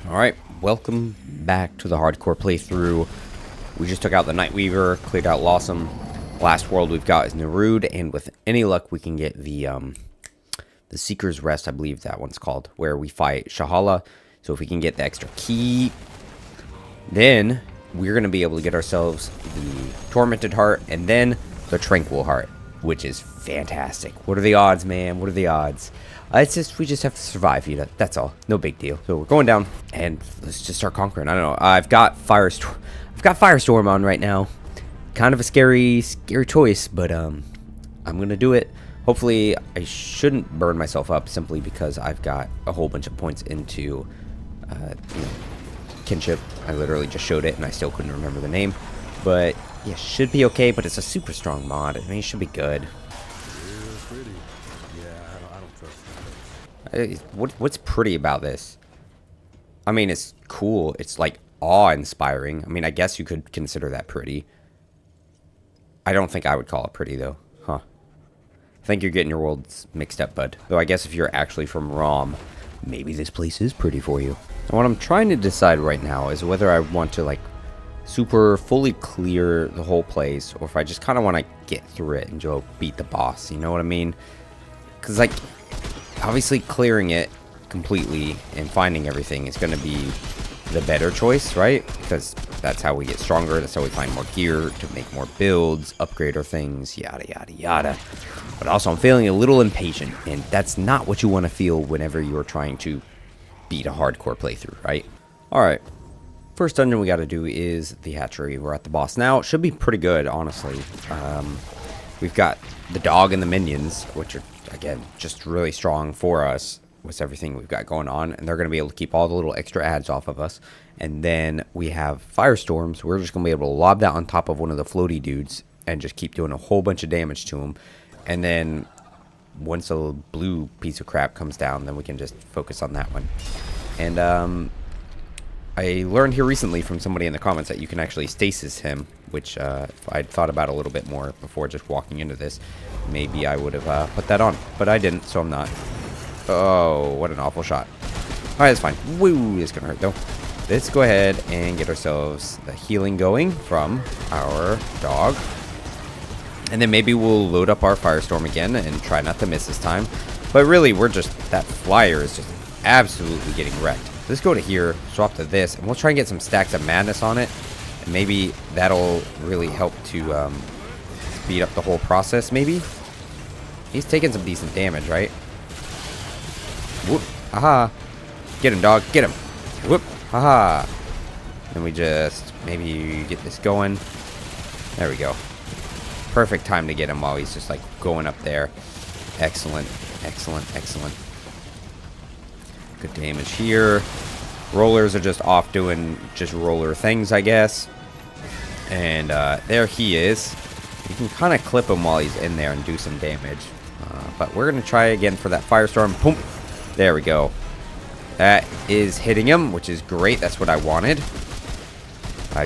Alright, welcome back to the hardcore playthrough. We just took out the Nightweaver, cleared out Lawsome. Last world we've got is Nerud, and with any luck we can get the Seeker's Rest, I believe that one's called, where we fight Sha'Hala. So if we can get the extra key, then we're going to be able to get ourselves the Tormented Heart, and then the Tranquil Heart, which is fantastic. What are the odds, man? What are the odds? It's just, we just have to survive, that's all. No big deal. So we're going down, and let's just start conquering. I don't know. I've got Firestorm on right now. Kind of a scary choice, but I'm gonna do it. Hopefully, I shouldn't burn myself up simply because I've got a whole bunch of points into, you know, kinship. I literally just showed it, and I still couldn't remember the name. But yeah, should be okay. But it's a super strong mod. I mean, it should be good. What's pretty about this? I mean, it's cool. It's like awe-inspiring. I mean, I guess you could consider that pretty. I don't think I would call it pretty, though. Huh. I think you're getting your worlds mixed up, bud. Though I guess if you're actually from ROM, maybe this place is pretty for you. And what I'm trying to decide right now is whether I want to, like, super fully clear the whole place, or if I just kind of want to get through it and go beat the boss. You know what I mean? Because, like, obviously clearing it completely and finding everything is going to be the better choice, right? Because that's how we get stronger, that's how we find more gear to make more builds, upgrade our things, yada yada yada. But also I'm feeling a little impatient, and that's not what you want to feel whenever you're trying to beat a hardcore playthrough, right? Alright, first dungeon we got to do is the hatchery. We're at the boss now. It should be pretty good, honestly. We've got the dog and the minions, which are, again, just really strong for us with everything we've got going on, and they're going to be able to keep all the little extra ads off of us. And then we have Firestorm, so we're just going to be able to lob that on top of one of the floaty dudes and just keep doing a whole bunch of damage to him. And then once a blue piece of crap comes down, then we can just focus on that one. And I learned here recently from somebody in the comments that you can actually stasis him, which if I'd thought about a little bit more before just walking into this, maybe I would have put that on. But I didn't, so I'm not. Oh, what an awful shot. Alright, that's fine. Woo, it's gonna hurt though. Let's go ahead and get ourselves the healing going from our dog. And then maybe we'll load up our Firestorm again and try not to miss this time. But really, we're just, that flyer is just absolutely getting wrecked. Let's go to here, swap to this, and we'll try and get some stacks of madness on it. And maybe that'll really help to speed up the whole process, maybe. He's taking some decent damage, right? Whoop. Aha. Get him, dog. Get him. Whoop. Haha. Then we just maybe get this going. There we go. Perfect time to get him while he's just like going up there. Excellent. Excellent. Excellent. Good damage here. Rollers are just off doing just roller things, I guess. And there he is. You can kind of clip him while he's in there and do some damage. But we're going to try again for that Firestorm. Boom. There we go. That is hitting him, which is great. That's what I wanted.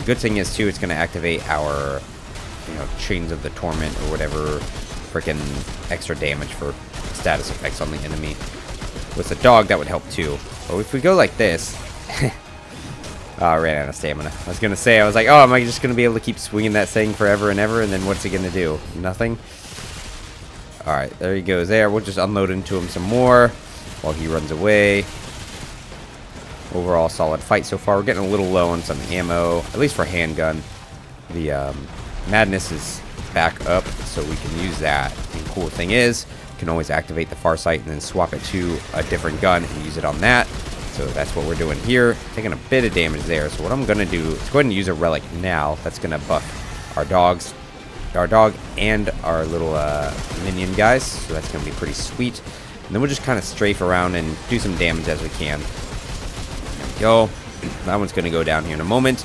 Good thing is, too, it's going to activate our, you know, Chains of the Torment or whatever freaking extra damage for status effects on the enemy. With the dog, that would help, too. But if we go like this... Oh, I ran out of stamina. I was going to say, I was like, oh, am I just going to be able to keep swinging that thing forever and ever? And then what's it going to do? Nothing? Alright, there he goes there. We'll just unload into him some more while he runs away. Overall, solid fight so far. We're getting a little low on some ammo, at least for handgun. The madness is back up, so we can use that. The cool thing is, you can always activate the Farsight and then swap it to a different gun and use it on that. So that's what we're doing here. Taking a bit of damage there. So what I'm going to do is go ahead and use a relic now. That's going to buff our dog and our little minion guys. So that's going to be pretty sweet. And then we'll just kind of strafe around and do some damage as we can. There we go. That one's going to go down here in a moment.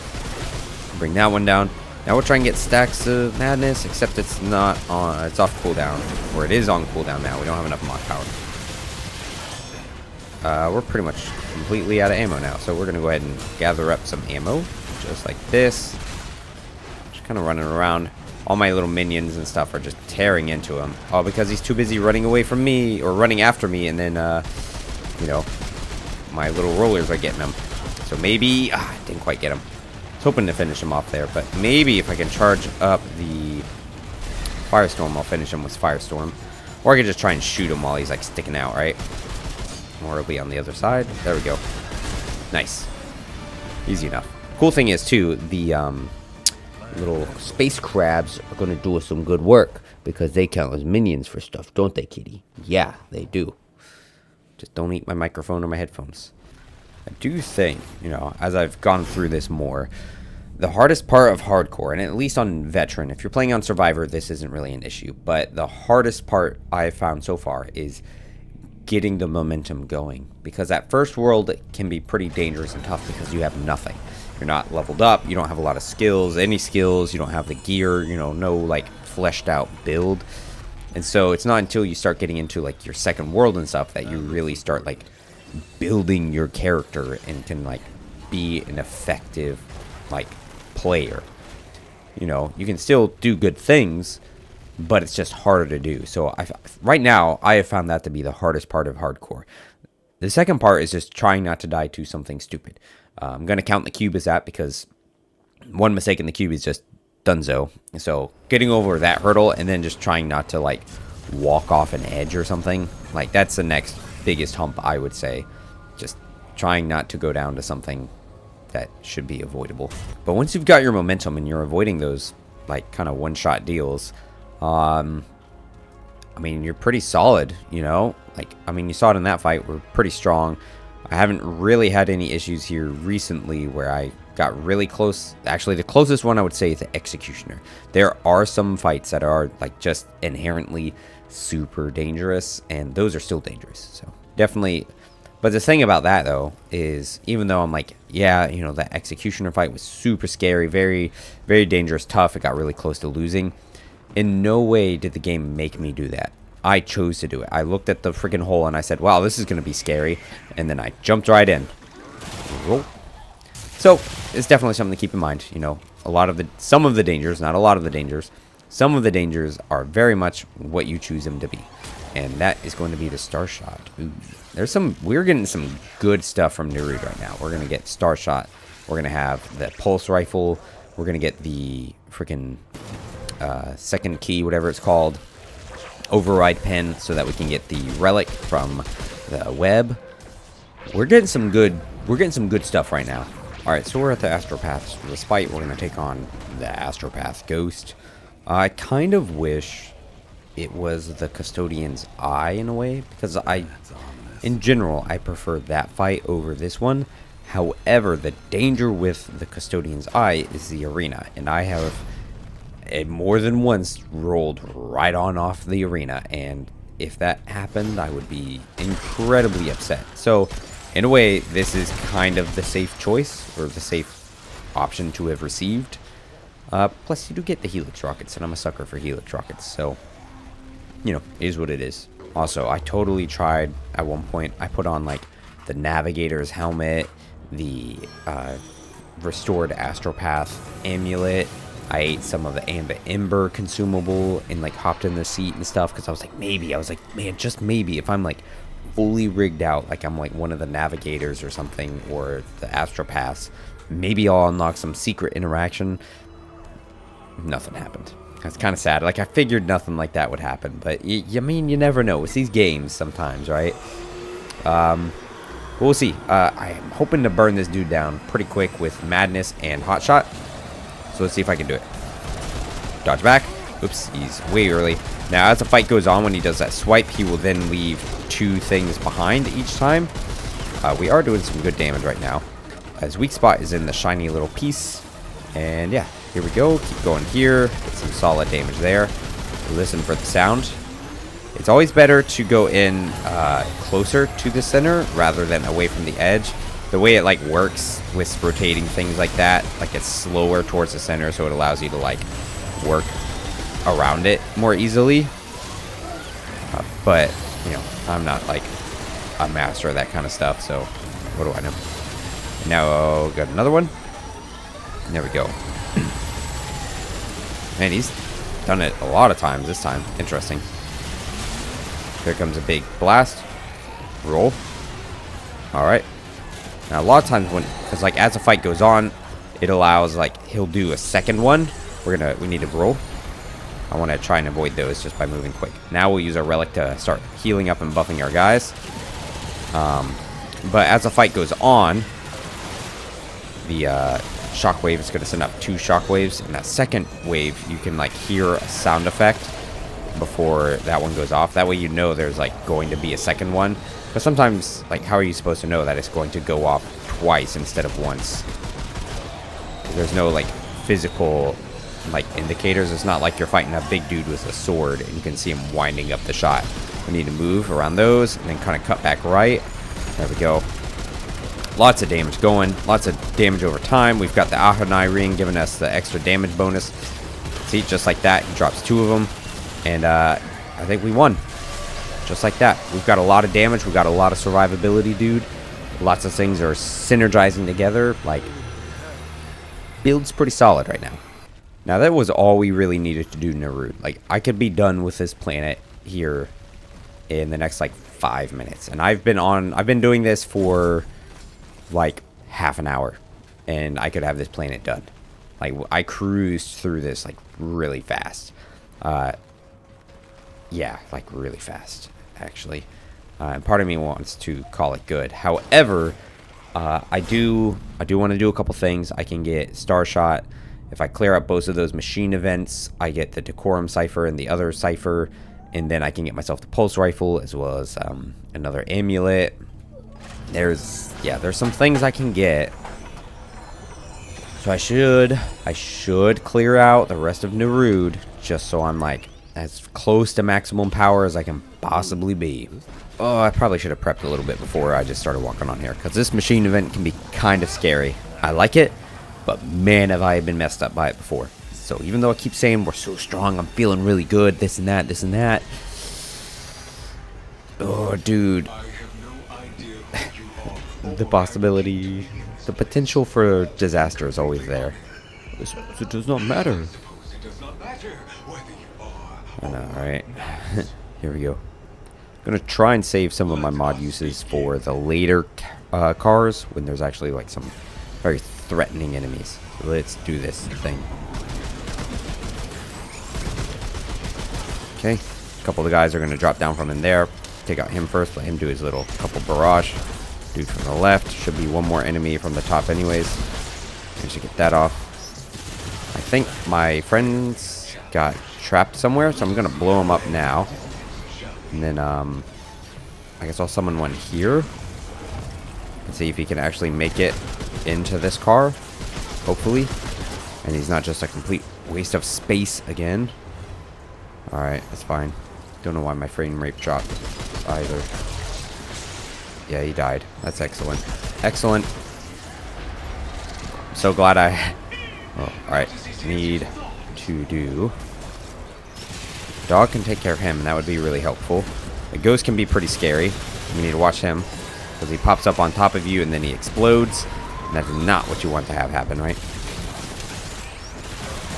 Bring that one down. Now we'll try and get stacks of madness, except it's not on. It's off cooldown. Or it is on cooldown now. We don't have enough mod power. We're pretty much completely out of ammo now. So we're going to go ahead and gather up some ammo. Just like this. Just kind of running around. All my little minions and stuff are just tearing into him. All because he's too busy running away from me, or running after me, and then, you know, my little rollers are getting him. So maybe... didn't quite get him. I was hoping to finish him off there, but maybe if I can charge up the Firestorm, I'll finish him with Firestorm. Or I could just try and shoot him while he's like sticking out, right? Or he'll be on the other side. There we go. Nice. Easy enough. Cool thing is, too, the little space crabs are going to do us some good work. Because they count as minions for stuff, don't they, kitty? Yeah, they do. Just don't eat my microphone or my headphones. I do think, you know, as I've gone through this more, the hardest part of hardcore, and at least on veteran, if you're playing on survivor, this isn't really an issue. But the hardest part I've found so far is getting the momentum going. Because that first world can be pretty dangerous and tough because you have nothing. You're not leveled up, you don't have a lot of skills, any skills, you don't have the gear, you know, no, like, fleshed out build. And so it's not until you start getting into like your second world and stuff that you really start like building your character and can like be an effective like player. You know, you can still do good things, but it's just harder to do. So right now I have found that to be the hardest part of hardcore. The second part is just trying not to die to something stupid. I'm going to count the cube as that because one mistake in the cube is just dunzo. So getting over that hurdle and then just trying not to like walk off an edge or something, like that's the next biggest hump, I would say. Just trying not to go down to something that should be avoidable. But once you've got your momentum and you're avoiding those like kind of one-shot deals, I mean, you're pretty solid, you know. Like, I mean, you saw it in that fight, we're pretty strong. I haven't really had any issues here recently where I got really close. Actually, the closest one I would say is the Executioner. There are some fights that are like just inherently super dangerous, and those are still dangerous. So definitely. But the thing about that though is, even though I'm like, yeah, you know, that Executioner fight was super scary, very, very dangerous, tough. It got really close to losing. In no way did the game make me do that. I chose to do it. I looked at the freaking hole and I said, wow, this is going to be scary. And then I jumped right in. Roll. So it's definitely something to keep in mind. You know, some of the dangers, not a lot of the dangers, some of the dangers are very much what you choose them to be. And that is going to be the Star Shot. Ooh. We're getting some good stuff from Nerud right now. We're going to get Star Shot. We're going to have the Pulse Rifle. We're going to get the freaking second key, whatever it's called. Override pen so that we can get the relic from the web. We're getting some good stuff right now. Alright, so we're at the Astropath. Despite we're gonna take on the Astropath Ghost. I kind of wish it was the Custodian's Eye in a way, because in general, I prefer that fight over this one. However, the danger with the Custodian's Eye is the arena, and I have more than once rolled right on off the arena, and if that happened, I would be incredibly upset. So in a way, this is kind of the safe choice, or the safe option to have received. Plus you do get the Helix rockets, and I'm a sucker for Helix rockets, so you know, it is what it is. Also, I totally tried at one point, I put on like the Navigator's helmet, the restored Astropath amulet. I ate some of the Ember consumable and like hopped in the seat and stuff because I was like, man, just maybe if I'm like fully rigged out, like I'm like one of the Navigators or something, or the Astropaths, maybe I'll unlock some secret interaction. Nothing happened. That's kind of sad. Like, I figured nothing like that would happen, but I mean, you never know. It's these games sometimes, right? We'll see. I am hoping to burn this dude down pretty quick with Madness and Hotshot. So let's see if I can do it. Dodge back. Oops, he's way early. Now, as the fight goes on, when he does that swipe, he will then leave 2 things behind each time. We are doing some good damage right now. His weak spot is in the shiny little piece. And yeah, here we go. Keep going here. Get some solid damage there. Listen for the sound. It's always better to go in closer to the center rather than away from the edge. The way it like works with rotating things like that, like it's slower towards the center, so it allows you to like work around it more easily. But you know, I'm not like a master of that kind of stuff, so what do I know? Now got another one. There we go. Man, he's done it a lot of times this time. Interesting. Here comes a big blast. Roll. Alright. Now, a lot of times because like as the fight goes on, it allows like he'll do a second one. We need to roll. I want to try and avoid those just by moving quick. Now we'll use our relic to start healing up and buffing our guys. But as the fight goes on, the shockwave is going to send up 2 shockwaves. And that second wave, you can like hear a sound effect before that one goes off. That way you know there's like going to be a second one. But sometimes, like, how are you supposed to know that it's going to go off twice instead of once? There's no like physical like indicators. It's not like you're fighting a big dude with a sword and you can see him winding up the shot. We need to move around those and then kind of cut back right. There we go. Lots of damage going. Lots of damage over time. We've got the Ahunai ring giving us the extra damage bonus. See, just like that, he drops 2 of them. And I think we won. Just like that. We've got a lot of damage. We've got a lot of survivability, dude. Lots of things are synergizing together. Like, build's pretty solid right now. Now, that was all we really needed to do, Nerud. Like, I could be done with this planet here in the next, like, 5 minutes. And I've been doing this for, like, half an hour. And I could have this planet done. Like, I cruised through this, like, really fast. Yeah, like, really fast, actually. And part of me wants to call it good. However, I do want to do a couple things. I can get Star Shot. If I clear up both of those machine events, I get the Decorum Cipher and the other Cipher. And then I can get myself the Pulse Rifle as well as another Amulet. There's some things I can get. So I should clear out the rest of Nerud just so I'm like as close to maximum power as I can possibly be. Oh, I probably should have prepped a little bit before I just started walking on here because this machine event can be kind of scary. I like it, but man, have I been messed up by it before. So even though I keep saying we're so strong, I'm feeling really good, this and that, this and that. Oh, dude. The possibility, the potential for disaster is always there. It does not matter. I know, right? Here we go. I'm gonna try and save some of my mod uses for the later cars when there's actually like some very threatening enemies. So let's do this thing. Okay, a couple of the guys are gonna drop down from in there. Take out him first. Let him do his little couple barrage. Dude from the left. Should be one more enemy from the top anyways. I should get that off. I think my friends got trapped somewhere, so I'm gonna blow them up now. And then I guess I'll summon one here and see if he can actually make it into this car, hopefully, and he's not just a complete waste of space again. Alright, that's fine. Don't know why my frame rate dropped either. Yeah, he died. That's excellent. Excellent. I'm so glad I... Oh, alright. Need to do... Dog can take care of him, and that would be really helpful. The ghost can be pretty scary. We need to watch him, because he pops up on top of you, and then he explodes. And that's not what you want to have happen, right?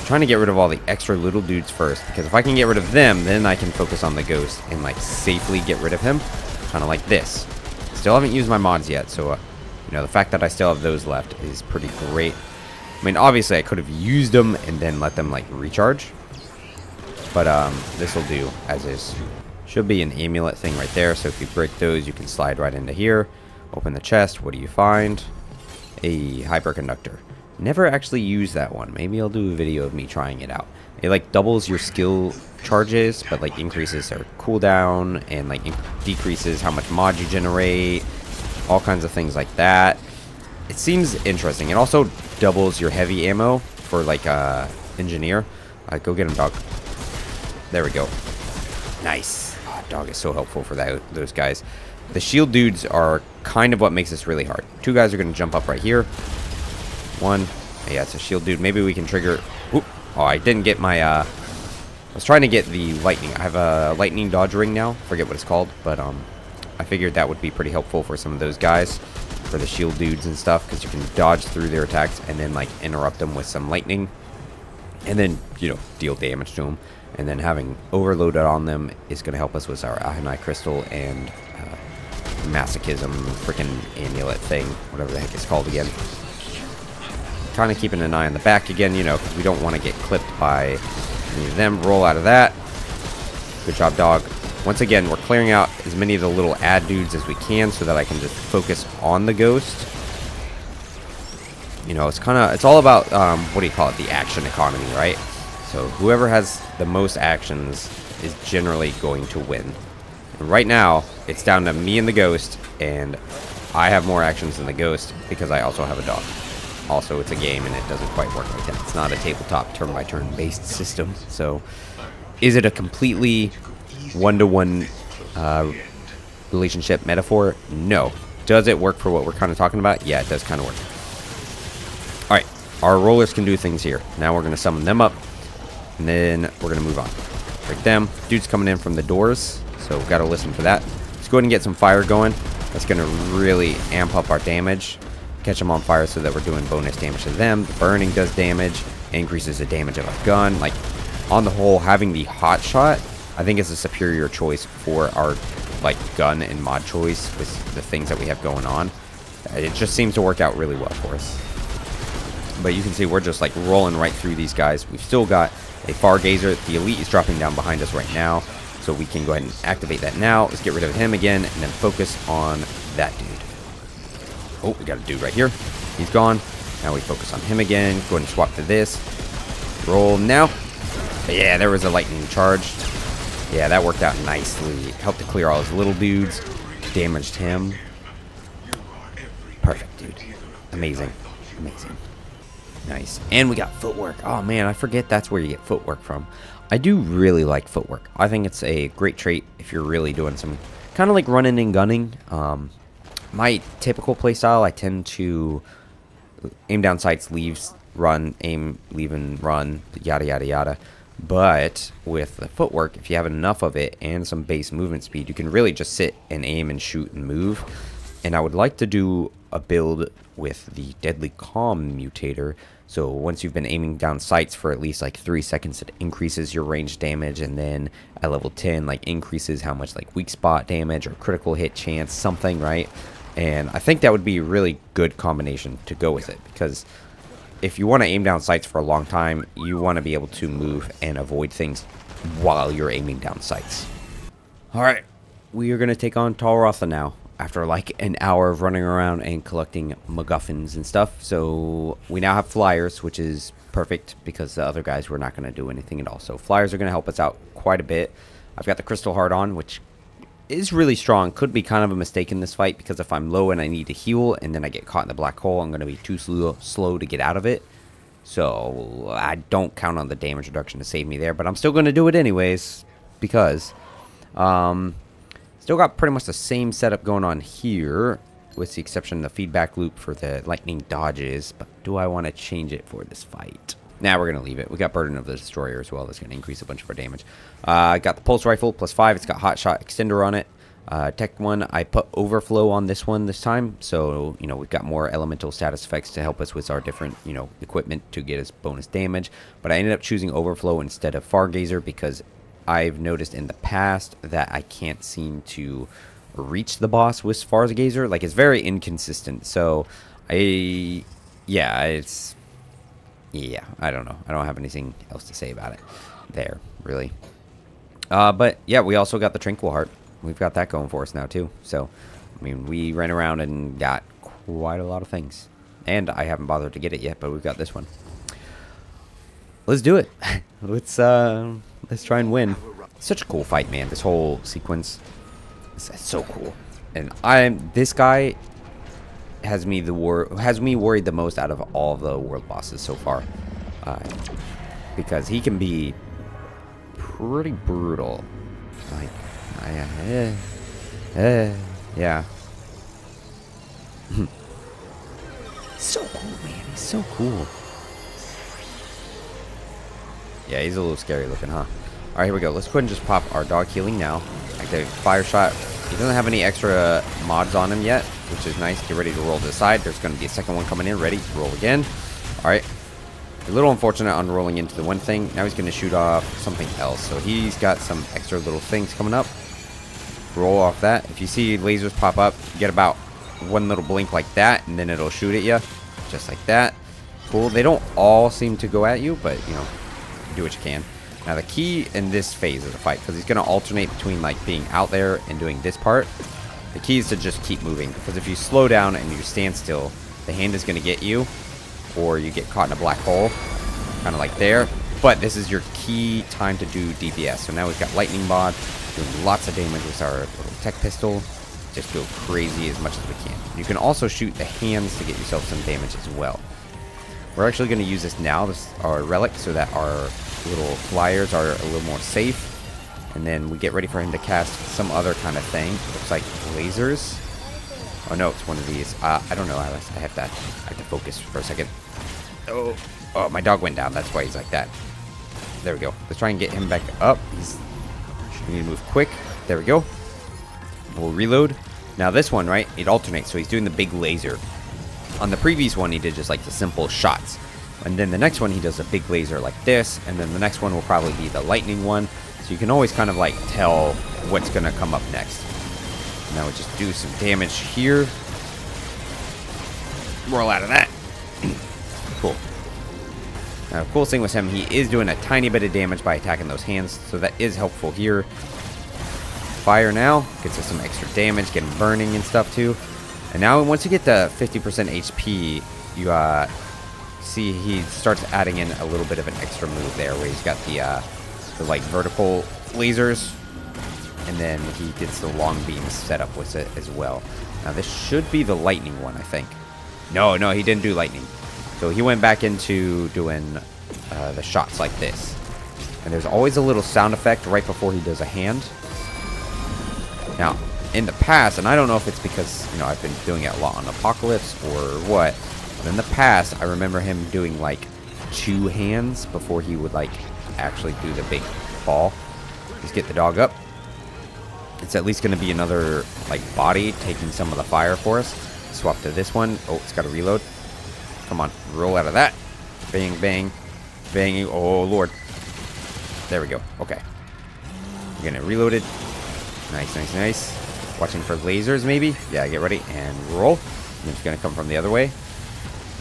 I'm trying to get rid of all the extra little dudes first, because if I can get rid of them, then I can focus on the ghost and, like, safely get rid of him. Kind of like this. Still haven't used my mods yet, so, you know, the fact that I still have those left is pretty great. I mean, obviously, I could have used them and then let them, like, recharge. But, this will do as is. Should be an amulet thing right there, so if you break those, you can slide right into here. Open the chest. What do you find? A hyperconductor. Never actually used that one. Maybe I'll do a video of me trying it out. It, like, doubles your skill charges, but, like, increases their cooldown and, like, decreases how much mod you generate. All kinds of things like that. It seems interesting. It also doubles your heavy ammo for, like, engineer. Go get him, dog. There we go. Nice. Oh, dog is so helpful for those guys. The shield dudes are kind of what makes this really hard. 2 guys are going to jump up right here. 1. Yeah, it's a shield dude. Maybe we can trigger... Oop. Oh, I didn't get my... I was trying to get the lightning. I have a lightning dodge ring now. Forget what it's called. But I figured that would be pretty helpful for some of those guys. For the shield dudes and stuff. Because you can dodge through their attacks and then, like, interrupt them with some lightning. And then, you know, deal damage to them. And then having overloaded on them is going to help us with our Ahunai Crystal and masochism freaking amulet thing, whatever the heck it's called again. Kind of keeping an eye on the back again, you know, because we don't want to get clipped by any of them. Roll out of that. Good job, dog. Once again, we're clearing out as many of the little ad dudes as we can so that I can just focus on the ghost. You know, it's all about, what do you call it, the action economy, right? So whoever has the most actions is generally going to win. And right now, it's down to me and the ghost, and I have more actions than the ghost because I also have a dog. Also, it's a game, and it doesn't quite work like that. It's not a tabletop turn-by-turn based system. So, is it a completely one-to-one relationship metaphor? No. Does it work for what we're kind of talking about? Yeah, it does kind of work. Alright, our rollers can do things here. Now we're going to summon them up, and then we're going to move on. Break them. Dude's coming in from the doors, so we've got to listen for that. Let's go ahead and get some fire going. That's going to really amp up our damage. Catch them on fire so that we're doing bonus damage to them. The burning does damage, increases the damage of our gun. Like, on the whole, having the hot shot, I think is a superior choice for our, like, gun and mod choice with the things that we have going on. It just seems to work out really well for us. But you can see we're just like rolling right through these guys. We've still got a Fargazer. The elite is dropping down behind us right now, so we can go ahead and activate that now. Let's get rid of him again and then focus on that dude. Oh, we got a dude right here. He's gone. Now we focus on him again. Go ahead and swap to this. Roll now. Yeah, there was a lightning charge. Yeah, that worked out nicely. Helped to clear all his little dudes. Damaged him. Perfect, dude. Amazing. Amazing. Nice. And we got footwork. Oh, man, I forget that's where you get footwork from. I do really like footwork. I think it's a great trait if you're really doing some kind of like running and gunning. My typical playstyle, I tend to aim down sights, leaves, run, aim, leave, and run, yada, yada, yada. But with the footwork, if you have enough of it and some base movement speed, you can really just sit and aim and shoot and move. And I would like to do a build with the Deadly Calm mutator. So once you've been aiming down sights for at least like 3 seconds, it increases your range damage, and then at level 10, like increases how much like weak spot damage or critical hit chance, something, right? And I think that would be a really good combination to go with it, because if you want to aim down sights for a long time, you want to be able to move and avoid things while you're aiming down sights. Alright, we are going to take on Talrotha now, after like an hour of running around and collecting MacGuffins and stuff. So we now have flyers, which is perfect because the other guys were not going to do anything at all. So flyers are going to help us out quite a bit. I've got the Crystal Heart on, which is really strong. Could be kind of a mistake in this fight, because if I'm low and I need to heal and then I get caught in the black hole, I'm going to be too slow to get out of it. So I don't count on the damage reduction to save me there, but I'm still going to do it anyways, because still got pretty much the same setup going on here, with the exception of the feedback loop for the lightning dodges. But do I want to change it for this fight? Now we're going to leave it. We got Burden of the Destroyer as well. That's going to increase a bunch of our damage. I got the Pulse Rifle, +5. It's got Hot Shot Extender on it. Tech 1, I put Overflow on this one this time. So, you know, we've got more elemental status effects to help us with our different, you know, equipment to get us bonus damage. But I ended up choosing Overflow instead of Fargazer, because I've noticed in the past that I can't seem to reach the boss with Fargazer. Like, it's very inconsistent. So, yeah, I don't know. I don't have anything else to say about it there, really. But, yeah, we also got the Tranquil Heart. We've got that going for us now, too. So, I mean, we ran around and got quite a lot of things. And I haven't bothered to get it yet, but we've got this one. Let's do it. Let's try and win. Such a cool fight, man. This whole sequence is so cool. And this guy has me worried the most out of all of the world bosses so far, because he can be pretty brutal. Like, yeah. So cool, man. He's so cool. Yeah, he's a little scary looking, huh? Alright, here we go. Let's go ahead and just pop our dog healing now. Activate Fire Shot. He doesn't have any extra mods on him yet, which is nice. Get ready to roll to the side. There's going to be a second one coming in. Ready? Roll again. Alright. A little unfortunate on rolling into the one thing. Now he's going to shoot off something else. So he's got some extra little things coming up. Roll off that. If you see lasers pop up, get about one little blink like that, and then it'll shoot at you. Just like that. Cool. They don't all seem to go at you, but, you know, do what you can. Now, the key in this phase of the fight, because he's going to alternate between, like, being out there and doing this part, the key is to just keep moving. Because if you slow down and you stand still, the hand is going to get you, or you get caught in a black hole, kind of like there. But this is your key time to do DPS. So now we've got Lightning Bod, doing lots of damage with our little tech pistol. Just go crazy as much as we can. You can also shoot the hands to get yourself some damage as well. We're actually going to use this now, our relic, so that our little flyers are a little more safe. And then we get ready for him to cast some other kind of thing. Looks like lasers. Oh no, it's one of these. I don't know. I have to focus for a second. Oh, my dog went down. That's why he's like that. There we go. Let's try and get him back up. We need to move quick. There we go. We'll reload. Now this one, right? It alternates, so he's doing the big laser. On the previous one, he did just like the simple shots. And then the next one, he does a big laser like this. And then the next one will probably be the lightning one. So you can always kind of like tell what's going to come up next. Now we just do some damage here. Roll out of that. Cool. Now the cool thing with him, he is doing a tiny bit of damage by attacking those hands. So that is helpful here. Fire now. Gets us some extra damage. Get him burning and stuff too. And now once you get to 50% HP, you see he starts adding in a little bit of an extra move there where he's got the like vertical lasers, and then he gets the long beams set up with it as well. Now this should be the lightning one, I think. No, he didn't do lightning. So he went back into doing the shots like this. And there's always a little sound effect right before he does a hand. Now, in the past, and I don't know if it's because, you know, I've been doing it a lot on Apocalypse or what, but in the past, I remember him doing, like, 2 hands before he would, like, actually do the big ball. Just get the dog up. It's at least going to be another, like, body taking some of the fire for us. Swap to this one. Oh, it's got to reload. Come on, roll out of that. Bang, bang, bang. Oh, Lord. There we go. Okay. We're getting it reloaded. Nice. Watching for lasers, maybe. Yeah, get ready and roll. And it's going to come from the other way.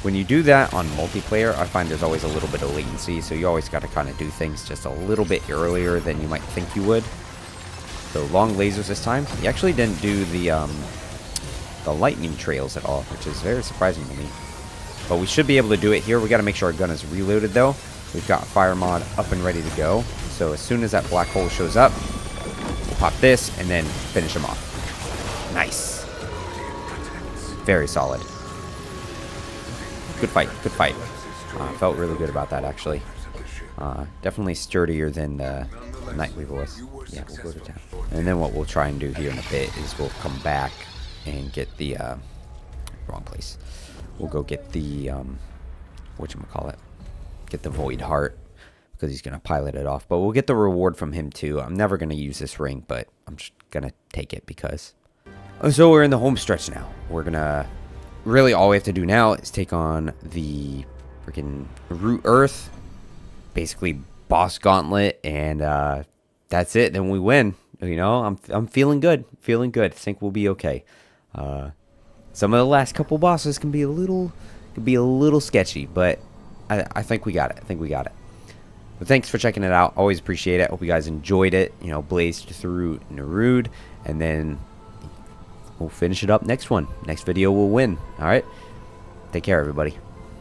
When you do that on multiplayer, I find there's always a little bit of latency, so you always got to kind of do things just a little bit earlier than you might think you would. So long lasers this time. He actually didn't do the lightning trails at all, which is very surprising to me. But we should be able to do it here. We got to make sure our gun is reloaded, though. We've got fire mod up and ready to go. So as soon as that black hole shows up, we'll pop this and then finish him off. Nice. Very solid. Good fight. Felt really good about that, actually. Definitely sturdier than the Nightweaver was. Yeah, we'll go to town. And then what we'll try and do here in a bit is we'll come back and get the... wrong place. We'll go get the... whatchamacallit? Get the Void Heart. Because he's going to pilot it off. But we'll get the reward from him, too. I'm never going to use this ring, but I'm just going to take it because... So we're in the home stretch now. We're going to... Really, all we have to do now is take on the freaking Root Earth. Basically, boss gauntlet. And that's it. Then we win. You know, I'm feeling good. I think we'll be okay. Some of the last couple bosses can be a little sketchy. But I think we got it. But thanks for checking it out. Always appreciate it. Hope you guys enjoyed it. You know, blazed through Nerud. And then... we'll finish it up next one. Next video we'll win. Alright? Take care, everybody.